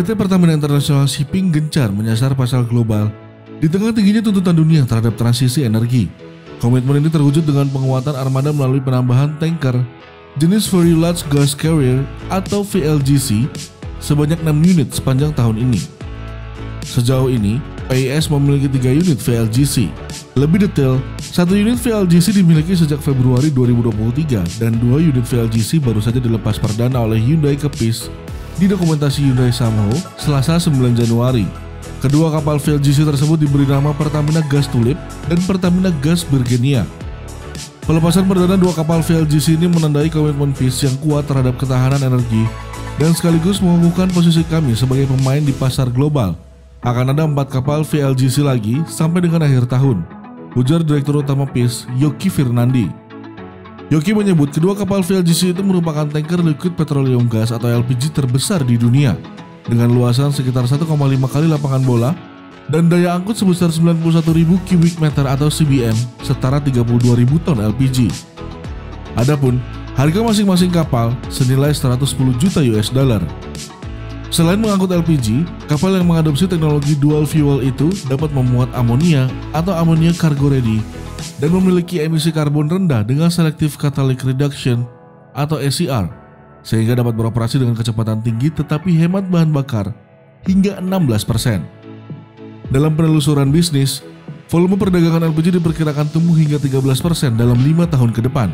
PT Pertamina International Shipping gencar menyasar pasar global di tengah tingginya tuntutan dunia terhadap transisi energi. Komitmen ini terwujud dengan penguatan armada melalui penambahan tanker jenis Very Large Gas Carrier atau VLGC sebanyak 6 unit sepanjang tahun ini. Sejauh ini, PIS memiliki 3 unit VLGC. Lebih detail, 1 unit VLGC dimiliki sejak Februari 2023 dan 2 unit VLGC baru saja dilepas perdana oleh Hyundai Kepis di dokumentasi Hyundai Samho Selasa 9 Januari. Kedua kapal VLGC tersebut diberi nama Pertamina Gas Tulip dan Pertamina Gas Bergenia. Pelepasan perdana 2 kapal VLGC ini menandai komitmen PIS yang kuat terhadap ketahanan energi dan sekaligus mengukuhkan posisi kami sebagai pemain di pasar global. Akan ada 4 kapal VLGC lagi sampai dengan akhir tahun, ujar Direktur Utama PIS, Yoki Firnandi. Yoki menyebut kedua kapal VLGC itu merupakan tanker liquid petroleum gas atau LPG terbesar di dunia, dengan luasan sekitar 1,5 kali lapangan bola dan daya angkut sebesar 91.000 cubic meter atau CBM, setara 32.000 ton LPG. Adapun harga masing-masing kapal senilai 110 juta US dollar. Selain mengangkut LPG, kapal yang mengadopsi teknologi dual fuel itu dapat memuat amonia atau ammonia cargo ready dan memiliki emisi karbon rendah dengan selective catalytic reduction atau SCR, sehingga dapat beroperasi dengan kecepatan tinggi tetapi hemat bahan bakar hingga 16%. Dalam penelusuran bisnis, volume perdagangan LPG diperkirakan tumbuh hingga 13% dalam 5 tahun ke depan.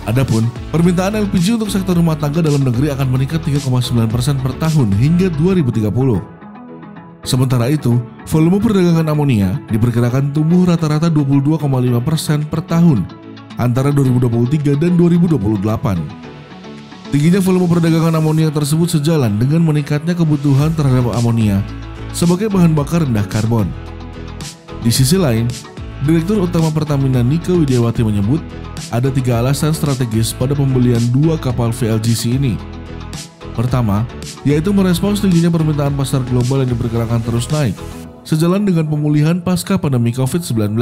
Adapun, permintaan LPG untuk sektor rumah tangga dalam negeri akan meningkat 3,9% per tahun hingga 2030. Sementara itu, volume perdagangan amonia diperkirakan tumbuh rata-rata 22,5% per tahun antara 2023 dan 2028. Tingginya volume perdagangan amonia tersebut sejalan dengan meningkatnya kebutuhan terhadap amonia sebagai bahan bakar rendah karbon. Di sisi lain, Direktur Utama Pertamina Nike Widiawati menyebut ada 3 alasan strategis pada pembelian 2 kapal VLGC ini. Pertama, yaitu merespons tingginya permintaan pasar global yang diperkirakan terus naik, sejalan dengan pemulihan pasca pandemi COVID-19.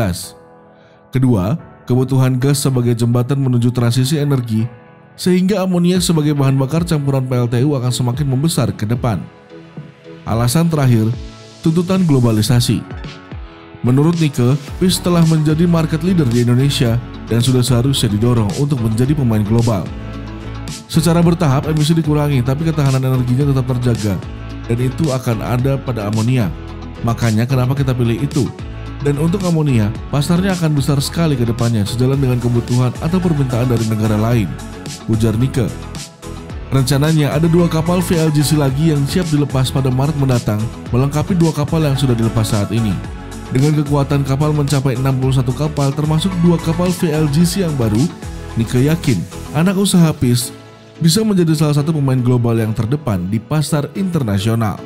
Kedua, kebutuhan gas sebagai jembatan menuju transisi energi, sehingga amonia sebagai bahan bakar campuran PLTU akan semakin membesar ke depan. Alasan terakhir, tuntutan globalisasi. Menurut Nike, PIS telah menjadi market leader di Indonesia dan sudah seharusnya didorong untuk menjadi pemain global. Secara bertahap emisi dikurangi tapi ketahanan energinya tetap terjaga dan itu akan ada pada amonia. Makanya kenapa kita pilih itu. Dan untuk amonia, pasarnya akan besar sekali ke depannya sejalan dengan kebutuhan atau permintaan dari negara lain, ujar Nike. Rencananya ada 2 kapal VLGC lagi yang siap dilepas pada Maret mendatang, melengkapi 2 kapal yang sudah dilepas saat ini. Dengan kekuatan kapal mencapai 61 kapal termasuk 2 kapal VLGC yang baru, Nike yakin anak usaha PIS bisa menjadi salah satu pemain global yang terdepan di pasar internasional.